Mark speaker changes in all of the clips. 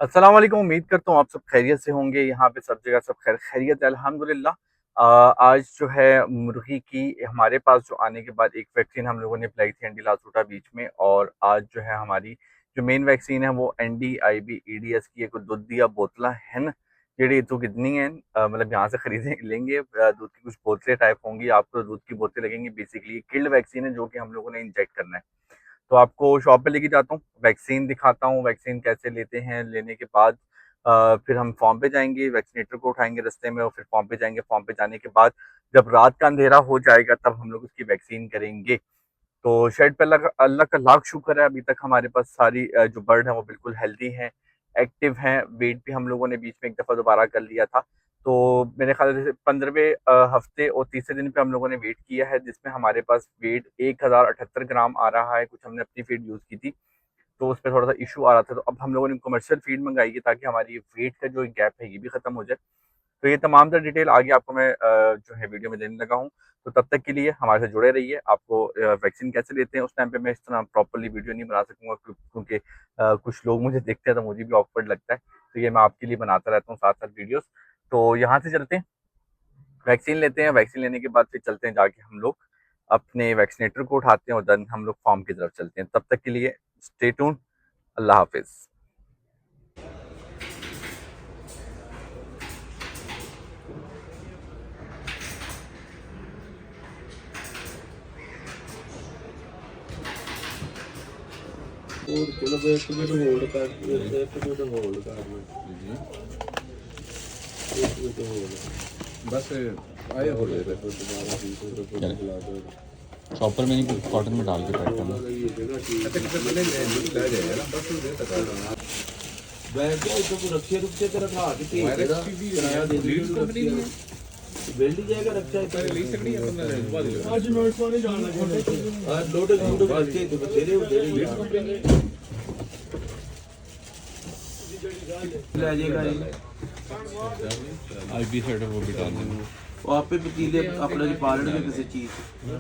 Speaker 1: अस्सलाम वालेकुम। उम्मीद करता हूँ आप सब खैरियत से होंगे। यहाँ पे सब जगह सब खैरियत है, अल्हम्दुलिल्लाह। आज जो है मुर्गी की हमारे पास जो आने के बाद एक वैक्सीन हम लोगों ने पिलाई थी एंडी लासोटा बीच में, और आज जो है हमारी जो मेन वैक्सीन है वो एनडी आईबी ईडीएस की एक दूध दिया बोतला है न जेडी तो कितनी है, मतलब यहाँ से खरीदे लेंगे। दूध की कुछ बोतलें टाइप होंगी, आपको दूध की बोतलें लगेंगी। बेसिकली किल्ड वैक्सीन है जो कि हम लोगों ने इंजेक्ट करना है। तो आपको शॉप पे लेके जाता हूँ, वैक्सीन दिखाता हूँ, वैक्सीन कैसे लेते हैं। लेने के बाद फिर हम फॉर्म पे जाएंगे, वैक्सीनेटर को उठाएंगे रास्ते में और फिर फॉर्म पे जाएंगे। फॉर्म पे जाने के बाद जब रात का अंधेरा हो जाएगा तब हम लोग उसकी वैक्सीन करेंगे। तो शेड पे अल्लाह का लाख शुक्र है, अभी तक हमारे पास सारी जो बर्ड है वो बिल्कुल हेल्दी हैं, एक्टिव हैं। वेट भी हम लोगों ने बीच में एक दफ़ा दोबारा कर लिया था। तो मेरे ख्याल से 15वें हफ्ते और तीसरे दिन पे हम लोगों ने वेट किया है, जिसमें हमारे पास वेट 1078 ग्राम आ रहा है। कुछ हमने अपनी फीड यूज़ की थी तो उस पर थोड़ा सा इशू आ रहा था, तो अब हम लोगों ने कमर्शियल फीड मंगाई है ताकि हमारी वेट का जो गैप है ये भी खत्म हो जाए। तो ये तमाम तर डिटेल आगे आपको मैं जो है वीडियो में देने लगा हूँ। तो तब तक के लिए हमारे साथ जुड़े रहिए। आपको वैक्सीन कैसे लेते हैं उस टाइम पे मैं इस तरह प्रॉपर्ली वीडियो नहीं बना सकूंगा, क्योंकि कुछ लोग मुझे देखते हैं तो मुझे भी ऑकवर्ड लगता है। तो ये मैं आपके लिए बनाता रहता हूँ साथ साथ वीडियोस। तो यहाँ से चलते हैं, वैक्सीन लेते हैं। वैक्सीन लेने के बाद फिर चलते हैं, जाके हम लोग अपने वैक्सीनेटर को उठाते हैं और देन हम लोग फॉर्म की तरफ चलते हैं। तब तक के लिए स्टे ट्यून। अल्लाह हाफिज़।
Speaker 2: और चलो भाई एक मिनट होल्ड कर, एक मिनट होल्ड कर लो जी। एक मिनट होल्ड बस आए हो रहे थे, तो दोबारा भी तो बुला दो।
Speaker 3: चॉपर में नहीं, कॉटन में डाल के पैक करना।
Speaker 2: ये जगह ठीक है, कितने बंदे ले जाएगा ना, बस दे तक बैग के तो रखिए रुक के तेरा खा के भेज देगा, किराया दे लीड कंपनी है बेल्ट ही जाएगा रक्षा है पहले ले सकती है अपन आज नोट वाले जाना है आज लोड लोड रखे तो तेरे लीड कंपनी ले जाएगा ये
Speaker 3: आईबी सेट वो भी डाल देना।
Speaker 2: वो आप पे पतीले अपना जो पालन में किसी चीज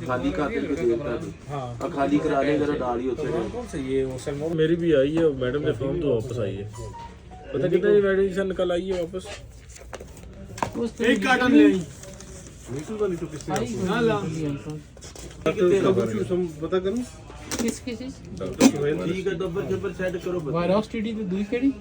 Speaker 2: खाली खाते के देता है हाँ खाली करा ले जरा डाल ही होते हैं।
Speaker 4: कौन सा ये मुसलमान मेरी भी आई है, मैडम ने फॉर्म तो वापस आई है। पता कितना ये मेडिसिन निकल आई है वापस।
Speaker 5: एक कार्टन ले आई
Speaker 4: बिल्कुल वाली तो किसने
Speaker 5: ना ला
Speaker 4: पता करूं
Speaker 5: किस चीज
Speaker 2: ठीक है डब्बर जबर सेट करो
Speaker 5: वायरस टीडी तो दूई केड़ी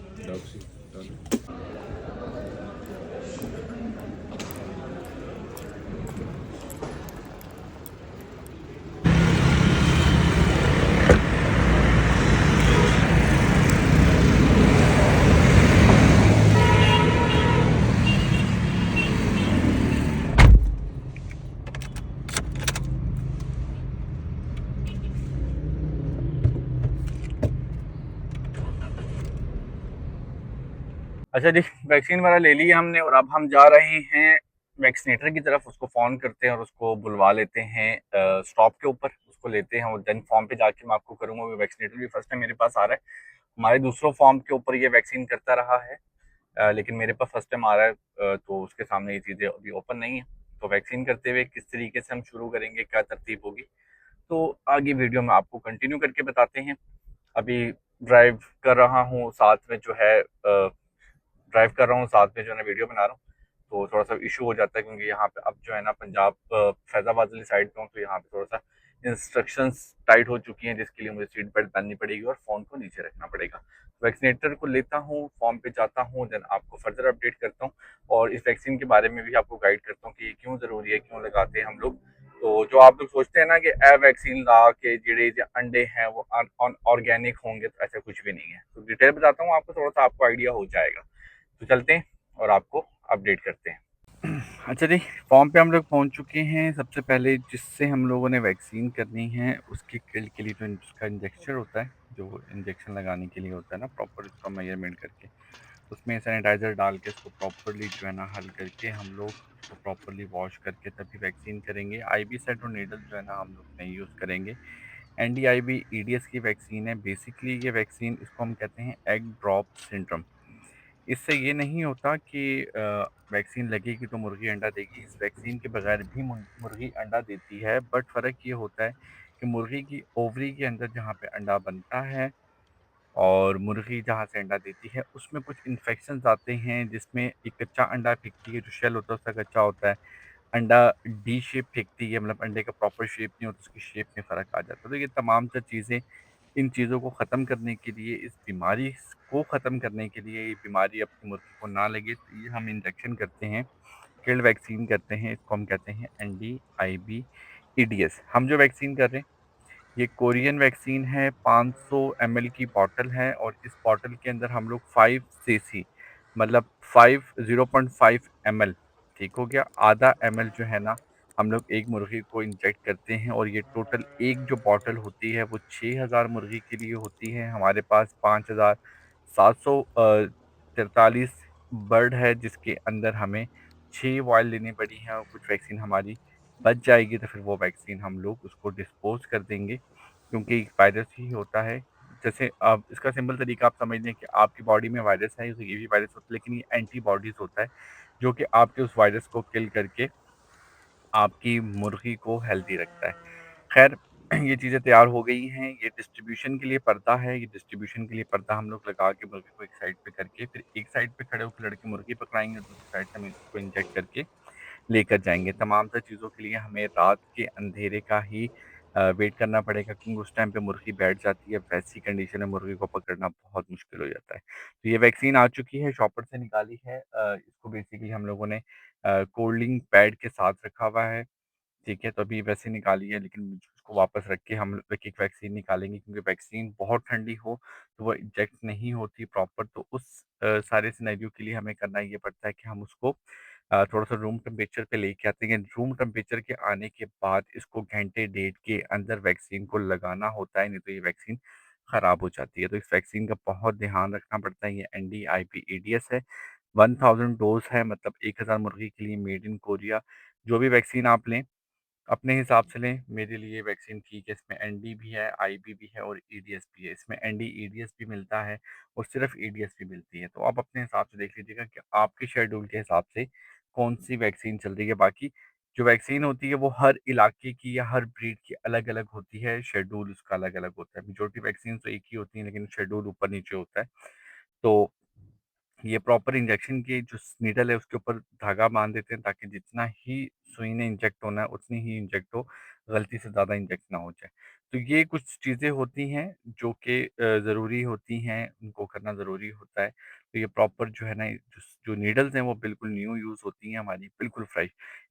Speaker 1: अच्छा जी, वैक्सीन वाला ले लिया हमने और अब हम जा रहे हैं वैक्सीनेटर की तरफ। उसको फ़ोन करते हैं और उसको बुलवा लेते हैं स्टॉप के ऊपर। उसको लेते हैं और देन फॉर्म पे जाके मैं आपको करूँगा। वो वैक्सीनेटर भी फर्स्ट टाइम मेरे पास आ रहा है। हमारे दूसरों फॉर्म के ऊपर ये वैक्सीन करता रहा है, लेकिन मेरे पास फर्स्ट टाइम आ रहा है। तो उसके सामने ये चीज़ें अभी ओपन नहीं है। तो वैक्सीन करते हुए किस तरीके से हम शुरू करेंगे, क्या तरतीब होगी, तो आगे वीडियो में आपको कंटिन्यू करके बताते हैं। अभी ड्राइव कर रहा हूँ, साथ में जो है ड्राइव कर रहा हूँ, साथ में जो है ना वीडियो बना रहा हूँ। तो थोड़ा सा इशू हो जाता है क्योंकि यहाँ पे अब जो है ना पंजाब फैज़ाबाद वाली साइड पे हूँ, तो यहाँ पे थोड़ा सा इंस्ट्रक्शंस टाइट हो चुकी हैं, जिसके लिए मुझे सीट बेल्ट पहननी पड़ेगी और फ़ोन को नीचे रखना पड़ेगा। वैक्सीनेटर को लेता हूँ, फॉर्म पे जाता हूँ, देन आपको फर्दर अपडेट करता हूँ और इस वैक्सीन के बारे में भी आपको गाइड करता हूँ कि ये क्यों ज़रूरी है, क्यों लगाते हैं हम लोग। तो जो आप लोग सोचते हैं ना कि ए वैक्सीन ला के जेड़े अंडे हैं वो ऑर्गेनिक होंगे, तो ऐसा कुछ भी नहीं है। तो डिटेल बताता हूँ आपको, थोड़ा सा आपको आइडिया हो जाएगा। तो चलते हैं और आपको अपडेट करते हैं। अच्छा जी, फॉर्म पे हम लोग पहुंच चुके हैं। सबसे पहले जिससे हम लोगों ने वैक्सीन करनी है उसकी किल के लिए जो उसका इंजेक्शन होता है, जो इंजेक्शन लगाने के लिए होता है ना, प्रॉपर उसका मेजरमेंट करके उसमें सैनिटाइज़र डाल के उसको प्रॉपरली जो है ना हल करके हम लोग उसको प्रॉपरली वॉश करके तभी वैक्सीन करेंगे। आईबी सेट और नीडल जो है ना हम लोग नहीं यूज़ करेंगे। एनडीआईबी ईडीएस की वैक्सीन है। बेसिकली ये वैक्सीन, इसको हम कहते हैं एग ड्रॉप सिंड्रोम। इससे ये नहीं होता कि वैक्सीन लगेगी तो मुर्गी अंडा देगी। इस वैक्सीन के बगैर भी मुर्गी अंडा देती है, बट फ़र्क ये होता है कि मुर्गी की ओवरी के अंदर जहाँ पे अंडा बनता है और मुर्गी जहाँ से अंडा देती है उसमें कुछ इन्फेक्शंस आते हैं, जिसमें एक कच्चा अंडा फेंकती है, जो शेल होता है उसका कच्चा होता है। अंडा डी शेप फेंकती है, मतलब अंडे का प्रॉपर शेप नहीं होता, उसकी शेप में फ़र्क आ जाता है। तो ये तमाम तर चीज़ें, इन चीज़ों को ख़त्म करने के लिए, इस बीमारी को ख़त्म करने के लिए, ये बीमारी अपनी मुर्गी को ना लगे, तो ये हम इंजेक्शन करते हैं, किल्ड वैक्सीन करते हैं। इसको हम कहते हैं NDIB-EDS। हम जो वैक्सीन कर रहे हैं, ये कोरियन वैक्सीन है, 500 ml की बॉटल है, और इस बॉटल के अंदर हम लोग 5 सीसी, मतलब 0.5 ml, ठीक हो गया, आधा ml जो है ना, हम लोग एक मुर्गी को इंजेक्ट करते हैं। और ये टोटल एक जो बॉटल होती है वो 6000 मुर्गी के लिए होती है। हमारे पास 5743 बर्ड है, जिसके अंदर हमें 6 वॉयल लेनी पड़ी है, और कुछ वैक्सीन हमारी बच जाएगी, तो फिर वो वैक्सीन हम लोग उसको डिस्पोज कर देंगे, क्योंकि वायरस ही होता है। जैसे अब इसका सिंपल तरीका आप समझ लें कि आपकी बॉडी में वायरस है, तो ये भी वायरस होता है, लेकिन ये एंटीबॉडीज होता है, जो कि आपके उस वायरस को किल करके आपकी मुर्गी को हेल्दी रखता है। खैर, ये चीज़ें तैयार हो गई हैं, ये डिस्ट्रीब्यूशन के लिए पर्दा है, ये डिस्ट्रीब्यूशन के लिए पर्दा हम लोग लगा के मुर्गी को एक साइड पे करके, फिर एक साइड पे खड़े होकर लड़के मुर्गी पकड़ाएँगे, दूसरी साइड से हम इसको इंजेक्ट करके लेकर जाएँगे। तमाम तर चीज़ों के लिए हमें रात के अंधेरे का ही वेट करना पड़ेगा, क्योंकि उस टाइम पे मुर्गी बैठ जाती है, वैसी कंडीशन में मुर्गी को पकड़ना बहुत मुश्किल हो जाता है। तो ये वैक्सीन आ चुकी है, शॉपर से निकाली है। इसको बेसिकली हम लोगों ने कोल्डिंग पैड के साथ रखा हुआ है, ठीक है? तो अभी वैसे निकाली है, लेकिन उसको वापस रख के हम एक-एक वैक्सीन निकालेंगे, क्योंकि वैक्सीन बहुत ठंडी हो, तो वो इंजेक्ट नहीं होती प्रॉपर। तो उस सारे सिनेरियो के लिए हमें करना ये पड़ता है कि हम उसको थोड़ा-सा रूम टेम्परेचर पे लेके आते हैं। रूम टेम्परेचर के आने के बाद इसको घंटे डेढ़ के अंदर वैक्सीन को लगाना होता है, नहीं तो ये वैक्सीन ख़राब हो जाती है। तो इस वैक्सीन का बहुत ध्यान रखना पड़ता है। ये NDIB-ADS है, 1000 डोज़ है, मतलब 1000 मुर्गी के लिए, मेड इन कोरिया। जो भी वैक्सीन आप लें, अपने हिसाब से लें, मेरे लिए वैक्सीन ठीक है। इसमें एनडी भी है, आईबी भी है और ईडीएस भी है। इसमें एनडी, ईडीएस भी मिलता है, और सिर्फ ईडीएस भी मिलती है। तो आप अपने हिसाब से देख लीजिएगा कि आपके शेड्यूल के हिसाब से कौन-सी वैक्सीन चल रही है। बाकी जो वैक्सीन होती है वो हर इलाके की या हर ब्रीड की अलग-अलग होती है, शेड्यूल उसका अलग-अलग होता है। मेजॉरिटी वैक्सीन तो एक ही होती हैं, लेकिन शेड्यूल ऊपर-नीचे होता है। तो ये प्रॉपर इंजेक्शन की जो नीडल है उसके ऊपर धागा बाँध देते हैं, ताकि जितना ही सुई ने इंजेक्ट होना है उतनी ही इंजेक्ट हो, गलती से ज़्यादा इंजेक्ट ना हो जाए। तो ये कुछ चीज़ें होती हैं जो कि ज़रूरी होती हैं, उनको करना ज़रूरी होता है। तो ये प्रॉपर जो है ना, जो जो नीडल्स हैं वो बिल्कुल न्यू यूज़ होती हैं हमारी, बिल्कुल फ्रेश।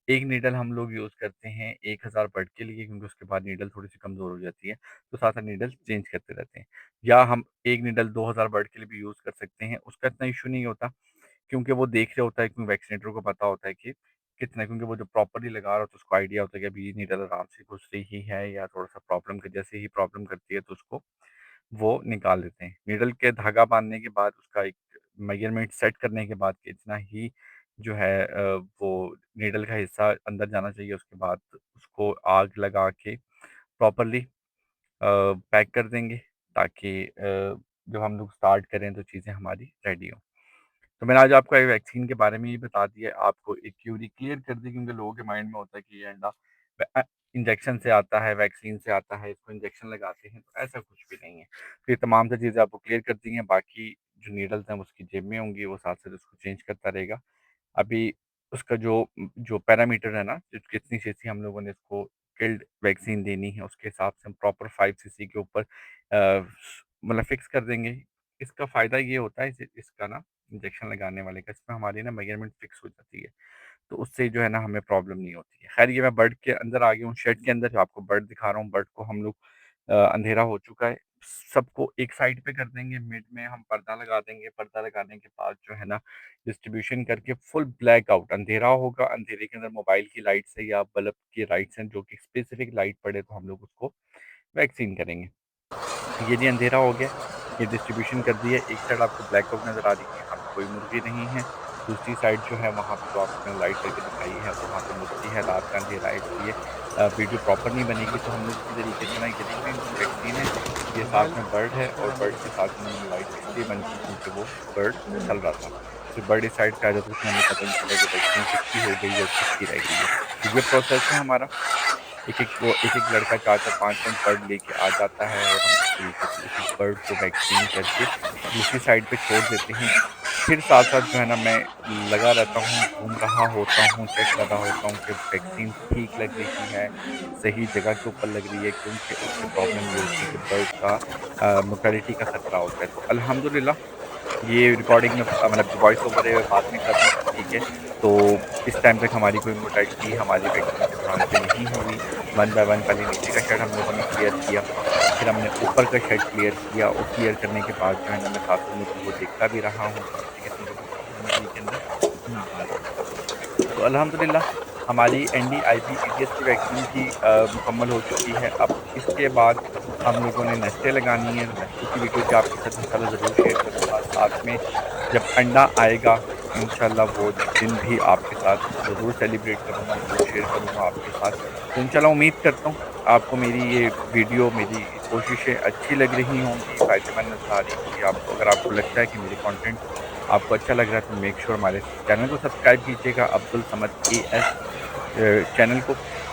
Speaker 1: एक नीडल हम लोग यूज़ करते हैं 1000 बर्ड के लिए, क्योंकि उसके बाद नीडल थोड़ी-सी कमज़ोर हो जाती है, तो साथ-साथ नीडल चेंज करते रहते हैं। या हम एक नीडल 2000 वर्ड के लिए भी यूज़ कर सकते हैं, उसका इतना इश्यू नहीं होता, क्योंकि वो देख रहा होता है, क्योंकि वैक्सीनेटर को पता होता है कि कितना, क्योंकि वो जो प्रॉपर्ली लगा रहा होता है उसको आइडिया होता है कि अभी ये नीडल आराम से घुस रही ही है, या थोड़ा-सा प्रॉब्लम कर, जैसे ही प्रॉब्लम करती है तो उसको वो निकाल देते हैं। नीडल के धागा बाँधने के बाद उसका एक मेजरमेंट सेट करने के बाद कि इतना ही जो है वो नीडल का हिस्सा अंदर जाना चाहिए, उसके बाद उसको आग लगा के प्रॉपर्ली पैक कर देंगे, ताकि जब हम लोग स्टार्ट करें तो चीज़ें हमारी रेडी हों। तो मैंने आज आपको ये वैक्सीन के बारे में ये बता दिया, आपको एक क्यूरी क्लियर कर दी, क्योंकि लोगों के माइंड में होता है कि ये अंडा इंजेक्शन से आता है, वैक्सीन से आता है, इसको इंजेक्शन लगाते हैं, तो ऐसा कुछ भी नहीं है। तो ये तमाम सी चीज़ें आपको क्लियर कर दी हैं, बाकी जो नीडल्स हैं वो उसकी जेब में होंगी, वो साथ-साथ उसको चेंज करता रहेगा। अभी उसका जो पैरामीटर है ना, जो कितनी सीसी हम लोगों ने इसको किल्ड वैक्सीन देनी है, उसके हिसाब से हम प्रॉपर 5 सीसी के ऊपर मतलब फिक्स कर देंगे। इसका फ़ायदा ये होता है, इसका ना, इंजेक्शन लगाने वाले का, इसमें हमारी ना मेजरमेंट फिक्स हो जाती है। तो उससे जो है ना हमें प्रॉब्लम नहीं होती है। ख़ैर, ये मैं बर्ड के अंदर आ गया हूँ, शेड के अंदर जो आपको बर्ड दिखा रहा हूँ, बर्ड को हम लोग अंधेरा हो चुका है, सबको एक साइड पे कर देंगे, मिड में हम पर्दा लगा देंगे। पर्दा लगाने के बाद जो है ना, डिस्ट्रीब्यूशन करके फुल ब्लैक आउट अंधेरा होगा। अंधेरे के अंदर मोबाइल की लाइट से या बल्ब की लाइट से, जो कि स्पेसिफिक लाइट पड़े, तो हम लोग उसको वैक्सीन करेंगे। ये जी अंधेरा हो गया, ये डिस्ट्रीब्यूशन कर दिया। एक साइड आपको ब्लैक आउट नज़र आ रही है, यहाँ पे कोई मुर्गी नहीं है। दूसरी साइड जो है वहाँ पे, जो आपने लाइट करके दिखाई है, वहाँ पे मुर्गी है। रात का अंधेरा है, इसलिए वीडियो प्रॉपर नहीं बनेगी, तो हम लोग इसी तरीके से ना, ये देख रहे हैं जो वैक्सीन है, ये साथ में बर्ड है, और बर्ड के साथ में लाइट इसलिए बन की क्योंकि वो बर्ड चल रहा था। फिर बर्ड इस साइड पे आ जाता है, तो हमें पता नहीं चला कि वैक्सीन किसकी हो गई है और किसकी रह गई है। तो ये प्रोसेस है हमारा। एक एक लड़का 4-4 5-5 बर्ड लेके आ जाता है और हम इस तरीके से एक बर्ड को वैक्सीन करके दूसरी साइड पे छोड़ देते हैं। फिर साथ-साथ जो है ना मैं लगा रहता हूँ, घूम रहा होता हूँ, चेक कर रहा होता हूँ कि वैक्सीन ठीक लग रही है, सही जगह के ऊपर लग रही है, क्योंकि उससे प्रॉब्लम ये होती है कि बर्ड का मोर्टेलिटी का खतरा होता है। तो अल्हम्दुलिल्लाह ये रिकॉर्डिंग में मतलब वॉइस ओवर है, बाद में कर रहा हूँ, ठीक है। तो इस टाइम तक हमारी कोई मोर्टेलिटी हमारी वैक्सीन के दौरान से नहीं हुई। 1 बाय 1 पहले नीचे का शेड हम लोगों ने क्लियर किया, फिर हमने ऊपर का शेड क्लियर किया और क्लियर करने के बाद जो है ना मैं साथ में वो देखता भी रहा हूँ के अंदर ना आ रहा। तो अल्हम्दुलिल्लाह हमारी NDIP-EDS की वैक्सीन भी मुकम्मल हो चुकी है। अब इसके बाद हम लोगों ने नेस्टें लगानी है। नेस्टों की वीडियो भी आपके साथ इंशाल्लाह ज़रूर शेयर करूँगा। साथ में जब अंडा आएगा इंशाल्लाह वो दिन भी आपके साथ ज़रूर सेलिब्रेट करूँगा, ज़रूर शेयर करूँगा आपके साथ। तो इंशाल्लाह उम्मीद करता हूँ आपको मेरी ये वीडियो, मेरी कोशिशें अच्छी लग रही होंगी, फ़ायदेमंद नज़र आ रही होंगी आपको। अगर आपको लगता है कि मेरे कंटेंट आपको अच्छा लग रहा है तो मेक श्योर हमारे चैनल को सब्सक्राइब कीजिएगा, अब्दुल समद AS चैनल को।